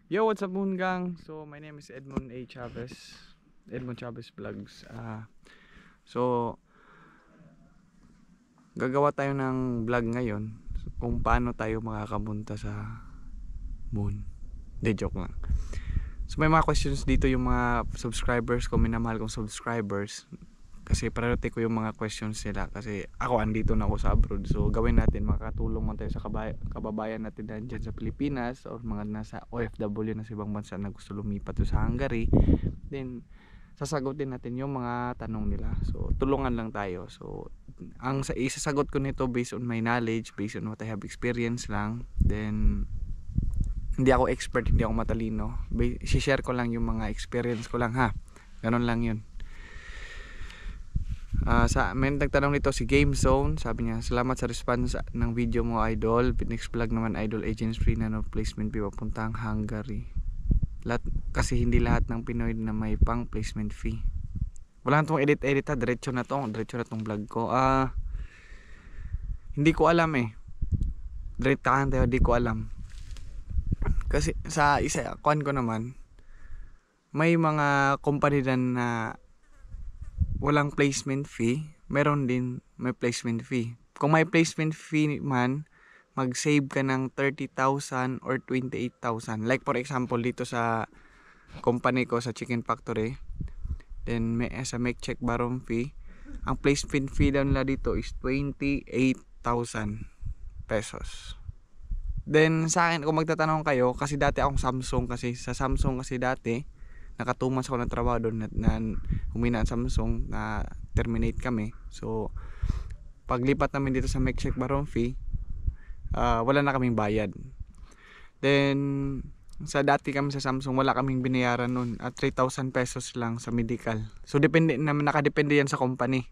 Yo, what's up Moon Gang? So, my name is Edmond A. Chavez. Edmond Chavez Vlogs. So, gagawa tayo ng vlog ngayon kung paano tayo makakapunta sa moon. De joke lang. So, may mga questions dito yung mga subscribers ko, minamahal kong subscribers. Kasi priority ko yung mga questions nila kasi ako andito na ako sa abroad. So gawin natin, makakatulong man tayo sa kababayan natin dyan sa Pilipinas or mga nasa OFW na sa ibang bansa na gusto lumipat sa Hungary. Then sasagutin natin yung mga tanong nila. So tulungan lang tayo. So ang isasagot ko nito based on my knowledge, based on what I have experience lang. Then hindi ako expert, hindi ako matalino. I-share ko lang yung mga experience ko lang ha. Ganon lang yun. May nagtanong nito si Game Zone. Sabi niya, salamat sa response ng video mo, idol. Next vlog naman, idol, agents free na no placement fee papuntang Hungary. Kasi hindi lahat ng Pinoy na may pang placement fee. Wala nang edit ha, diretso na tong vlog ko. Hindi ko alam eh. Diretsahan tayo, hindi ko alam. Kasi sa isa, kuan ko naman, may mga company na walang placement fee, meron din may placement fee. Kung may placement fee man, mag-save ka ng 30,000 or 28,000. Like for example, dito sa company ko sa Chicken Factory, then sa make check baron fee, ang placement fee daw nila dito is 28,000 pesos. Then sa akin, kung magtatanong kayo, kasi dati akong Samsung, kasi sa Samsung kasi dati naka 2 months ako ng trabaho doon na humina ang Samsung, na terminate kami. So paglipat namin dito sa make check baron fee, wala na kaming bayad. Then sa dati kami sa Samsung, wala kaming binayaran noon at 3,000 pesos lang sa medical. So depende naman, nakadepende yan sa company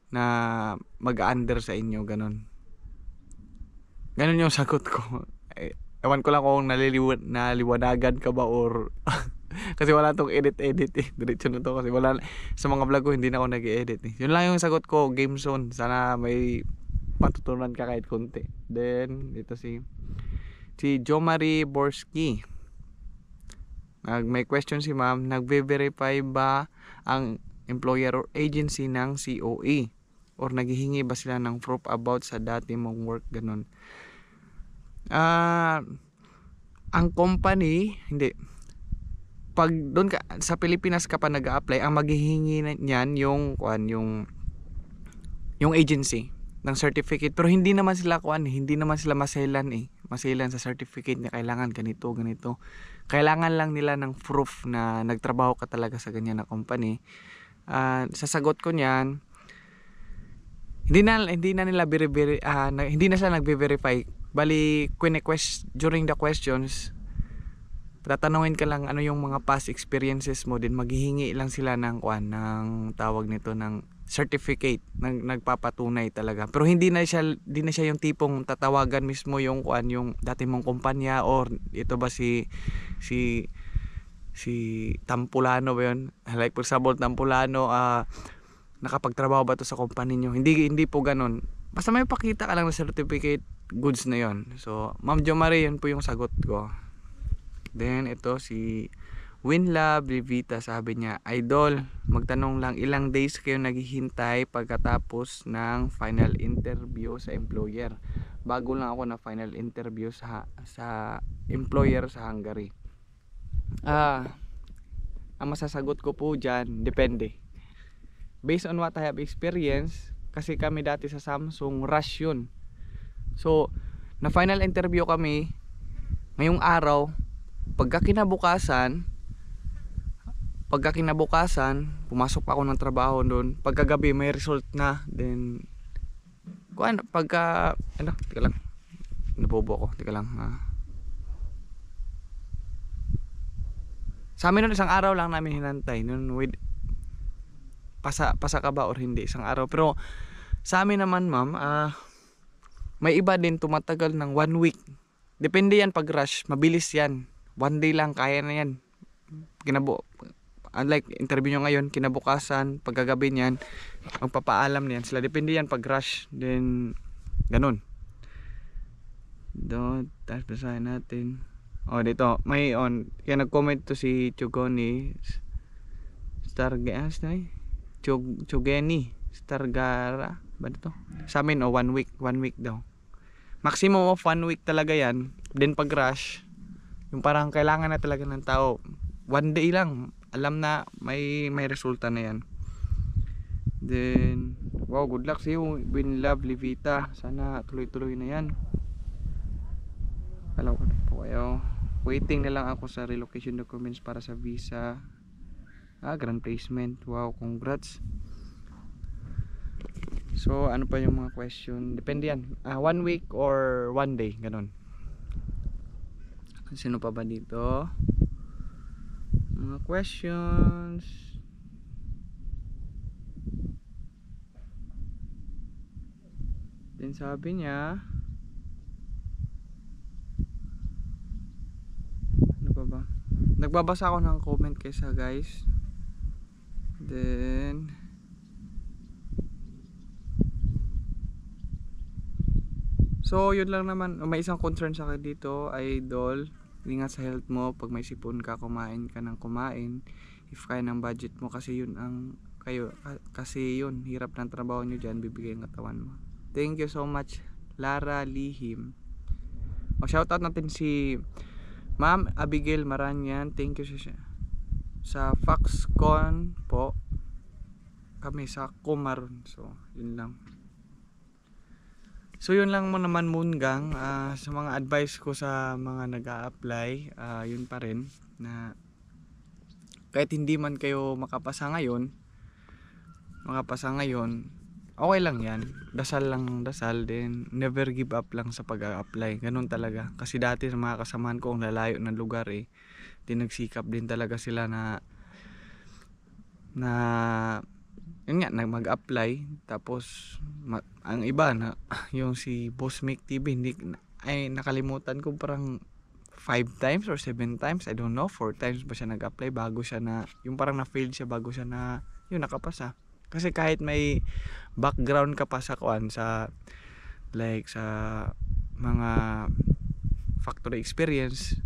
na mag-under sa inyo, ganun yung sagot ko. Ewan ko lang kung naliwanagan ka ba or kasi wala tong edit eh. Diretso na to kasi wala sa mga vlog ko, hindi na ako nag-edit eh. Yun lang yung sagot ko, Game Zone. Sana may matutunan ka kahit konti. Then ito si Jomari Borski. May question si ma'am, nagve-verify ba ang employer or agency ng COE? Or naghihingi ba sila ng proof about sa dati mong work, ganun? Ang company, hindi. Pag doon ka sa Pilipinas ka pa nag-a-apply, ang maghihingi niyan yung agency ng certificate. Pero hindi naman sila hindi naman sila maselan sa certificate na kailangan ganito. Kailangan lang nila ng proof na nagtrabaho ka talaga sa ganyan na company. Sa sagot ko niyan, hindi na sila nagbe-verify. Bali, during the questions, tatanungin ka lang ano yung mga past experiences mo, din maghihingi lang sila ng tawag nito, ng certificate, nagpapatunay talaga. Pero hindi na siya yung tipong tatawagan mismo yung yung dati mong kumpanya, or ito ba si Tampulano ba yun? Like for example, Tampulano, nakapagtrabaho ba to sa company nyo? Hindi po ganun. Basta may pakita ka lang ng certificate, goods na yon. So Ma'am Jo Marie, yun po yung sagot ko. Then ito si Winlab Rivita, sabi niya, idol, magtanong lang, ilang days kayo naghihintay pagkatapos ng final interview sa employer? Bago lang ako na final interview sa employer sa Hungary. Ang masasagot ko po dyan, depende. Based on what I have experienced, kasi kami dati sa Samsung, rush yun. So na final interview kami ngayong araw, pagka kinabukasan, pumasok pa ako ng trabaho doon. Pagkagabi may result na. Then teka lang, nabobo ako, sa amin noon, isang araw lang namin hinantay noon, with pasa ka ba or hindi, isang araw. Pero sa amin naman ma'am, may iba din tumatagal ng 1 week. Depende yan pag rush, mabilis yan. 1 day lang, kaya na yan. Unlike interview nyo ngayon, kinabukasan, pagkagabi niyan, magpapaalam niyan sila. Depende yan pag rush. Then ganun. Tapos basahin natin. Dito may on kaya nag-comment to si Chugoni Stargas na Chugeni Stargara ba dito sa amin 1 week daw, maximum of 1 week talaga yan. Then pag rush yung parang kailangan na talaga ng tao, 1 day lang alam na may resulta na yan. Then wow, good luck sa iyo Win Love Livita, sana tuloy-tuloy na yan. Alam ko na po kayo, waiting na lang ako sa relocation documents para sa visa. Grand placement, wow, congrats. So ano pa yung mga question, depende yan, 1 week or 1 day, ganun. Sino pa ba dito mga questions? Then sabi niya ano pa ba, nagbabasa ako ng comment kaysa guys. Then so yun lang naman, may isang concern sa akin dito, idol. Ingat sa health mo, pag may sipon ka, kumain ka ng kumain if kaya ng budget mo, kasi yun ang kasi yun hirap ng trabaho nyo dyan, bibigay ang katawan mo. Thank you so much Lara Lihim. Shoutout natin si Ma'am Abigail Maranyan, thank you sa Foxconn po, kami sa Kumaron. So yun lang. So yun lang mo naman Moongang, sa mga advice ko sa mga nag-a-apply, yun pa rin na kahit hindi man kayo makapasa ngayon, okay lang yan, dasal lang dasal, din never give up lang sa pag-a-apply, ganun talaga. Kasi dati sa mga kasamahan ko ang lalayo ng lugar din nagsikap din talaga sila na yun nga, mag-apply. Tapos ang iba na yung si Boss Mick TV, hindi ay nakalimutan ko, parang 5 times or 7 times, I don't know, 4 times ba siya nag-apply bago siya na yung parang na-fail siya bago siya na yun nakapasa. Kasi kahit may background ka pa sa sa like sa mga factory experience,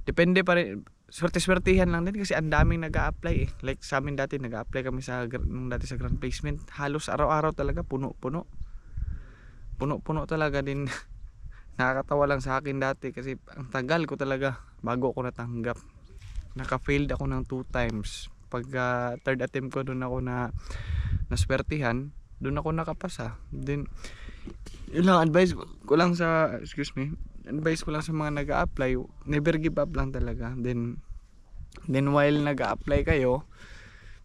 depende pa rin, swerte-swertihan lang din kasi ang daming nag-a-apply Like sa amin dati nag-a-apply kami nung dati sa Grand Placement, halos araw-araw talaga puno-puno talaga din. Nakakatawa lang sa akin dati kasi ang tagal ko talaga bago ako natanggap. Naka-failed ako ng 2 times. Pag third attempt ko, doon ako naswertihan, doon ako nakapasa. Then yun lang, advice ko lang sa advice ko lang sa mga nag-a-apply, never give up lang talaga. Then while nag-a-apply kayo,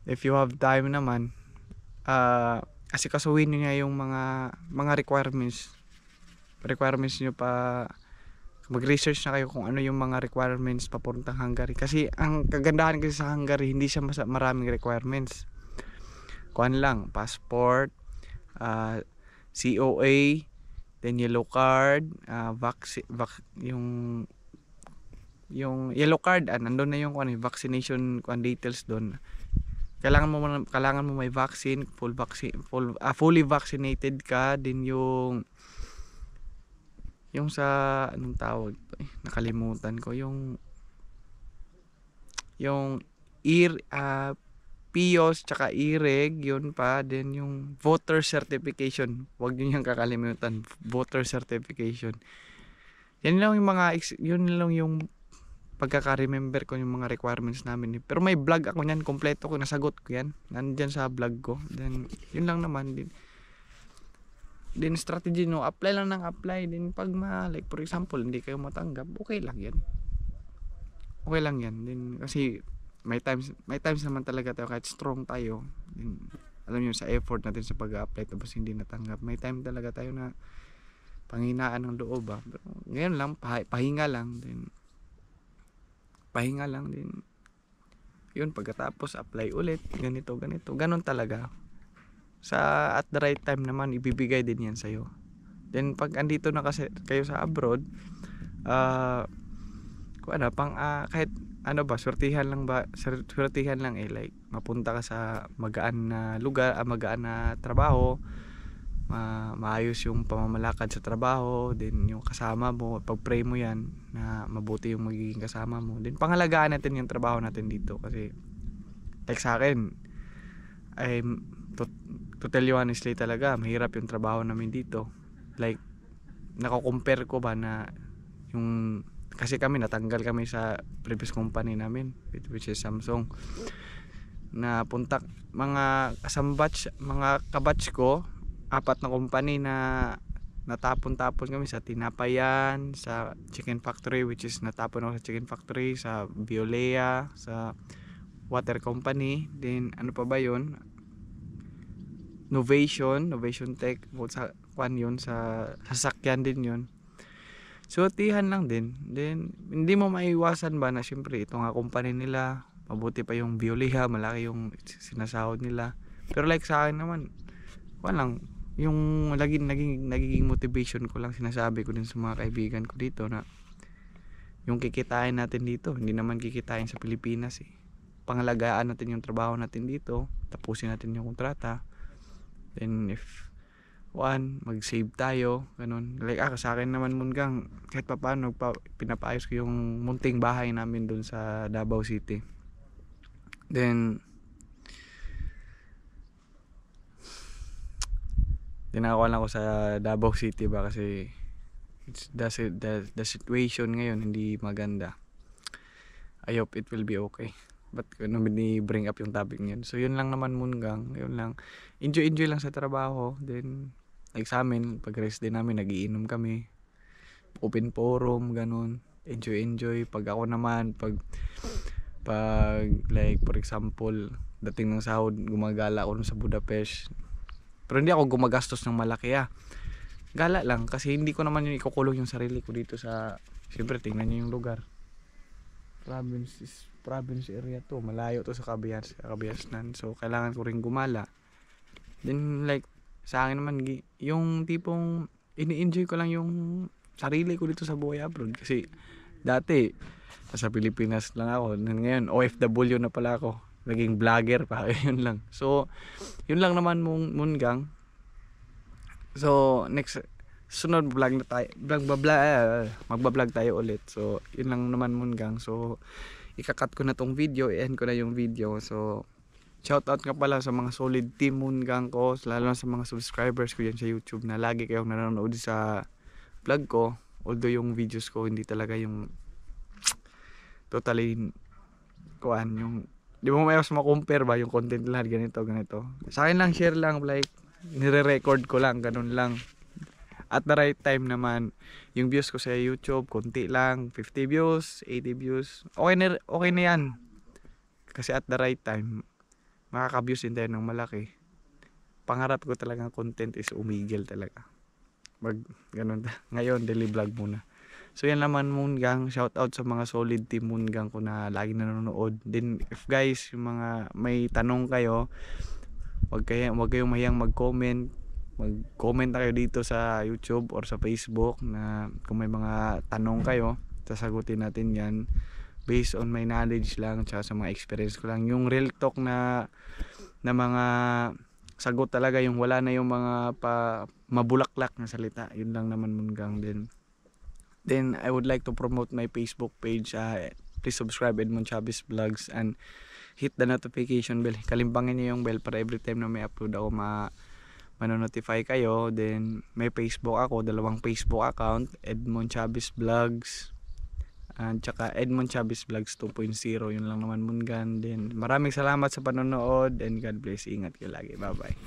if you have time naman, asikasuhin nyo nga yung mga requirements nyo pa. Mag-research na kayo kung ano yung mga requirements papuntang Hungary. Kasi ang kagandahan kasi sa Hungary, hindi siya maraming requirements. Kuan lang, passport, COA, then yellow card, yung yellow card, nandun na yung vaccination details doon. Kailangan mo may vaccine, fully vaccinated ka. Din yung sa anong tawag to, nakalimutan ko, yung PIOS tsaka IREG, yun pa. Then yung voter certification, wag niyo yung kakalimutan, voter certification. Yun lang yung pagkaka-remember ko yung mga requirements namin. Pero may vlog ako niyan, kompleto ko, nasagot ko yan, nandyan sa vlog ko. Then yun lang naman din strategy, apply lang ng apply. Din pag like for example hindi kayo matanggap, okay lang yan. Din kasi may times naman talaga tayo, kahit strong tayo, din, alam niyo, sa effort natin sa pag-apply tapos hindi natanggap, may time talaga tayo na panghinaan ng loob Pero ngayon lang, pahinga lang din yun. Pagkatapos apply ulit, ganito, ganon talaga. At the right time naman, ibibigay din yan sa'yo. Then pag andito na kasi kayo sa abroad, kahit swertihan lang like mapunta ka sa magaan na lugar, magaan na trabaho, maayos yung pamamalakad sa trabaho, then yung kasama mo, pag-pray mo yan na mabuti yung magiging kasama mo, then pangalagaan natin yung trabaho natin dito. Kasi like sa akin, to tell you honestly talaga, mahirap yung trabaho namin dito. Like nako-compare ko ba na yung, kasi kami natanggal kami sa previous company namin, which is Samsung, na puntak mga kasambatch, mga kabatch ko, 4 na company na natapon-tapon kami sa Tinapayan, sa Chicken Factory, which is natapon ako sa Chicken Factory, sa Violea, sa Water Company, then ano pa ba yun, Novation Tech, sa kwan yun, sa sasakyan din yun. So tihan lang din. Then hindi mo maiwasan ba na syempre ito nga company nila, mabuti pa yung Violea, malaki yung sinasahod nila. Pero like sa akin naman, walang yung nagiging motivation ko lang, sinasabi ko din sa mga kaibigan ko dito na yung kikitain natin dito, hindi naman kikitain sa Pilipinas eh. Pangalagaan natin yung trabaho natin dito, tapusin natin yung kontrata. Then if mag-save tayo, ganun. Like sa akin naman Munggang, kahit paano pinapaayos ko yung munting bahay namin dun sa Davao City. Then tinakawan lang ko sa Davao City ba kasi the situation ngayon hindi maganda. I hope it will be okay. But ano bring up yung topic niyan. So yun lang naman Munggang, yun lang. Enjoy lang sa trabaho. Then like sa amin, pag rest din namin, nagiinom kami. Open forum, ganun. Enjoy. Pag ako naman, pag like for example, dating ng sahod, gumagala ako sa Budapest. Pero hindi ako gumagastos ng malaki Gala lang kasi hindi ko naman yung ikukulong yung sarili ko dito sa, siyempre tingnan niyo yung lugar. Province area to, malayo to sa Kabiasnan, so kailangan ko ring gumala. Then like sa akin naman, yung tipong ini-enjoy ko lang yung sarili ko dito sa buhay abroad. Kasi dati sa Pilipinas lang ako, ngayon OFW na pala ako, naging vlogger pa. Yun lang, so yun lang naman Munggang. So next sunod magbablog tayo ulit. So yun lang naman Munggang. So ikakat ko na tong video, i-end ko na yung video. So shoutout nga pala sa mga solid team Munggang ko, lalo na sa mga subscribers ko yan sa YouTube na lagi kayong nanonood sa vlog ko. Although yung videos ko hindi talaga yung totally yung di mo may mas ma-compare ba yung content lahat ganito. Sa akin lang, share lang, like nire-record ko lang, ganun lang. At the right time naman, yung views ko sa YouTube, konti lang, 50 views, 80 views, okay na yan. Kasi at the right time, makaka-views din tayo ng malaki. Pangarap ko talagang content is umigil talaga. Ganun. Ngayon, daily vlog muna. So yan naman Munggang, shout out sa mga solid team Munggang ko na lagi nanonood. Then if guys, yung mga may tanong kayo, wag kayong mahiyang mag-comment na kayo dito sa YouTube or sa Facebook na kung may mga tanong kayo, sasagutin natin yan based on my knowledge lang tsaka sa mga experience ko lang. Yung real talk na mga sagot talaga, yung wala na yung mga mabulaklak na salita. Yun lang naman Munggang. Then I would like to promote my Facebook page. Please subscribe Edmond Chavez Vlogs and hit the notification bell. Kalimpangin niyo yung bell para every time na may upload ako manonotify kayo. Then may Facebook ako, 2 Facebook account, Edmond Chavez Vlogs at saka Edmond Chavez Vlogs 2.0. Yun lang naman Munggang. Then maraming salamat sa panonood and God bless. Ingat kayo lagi. Bye bye.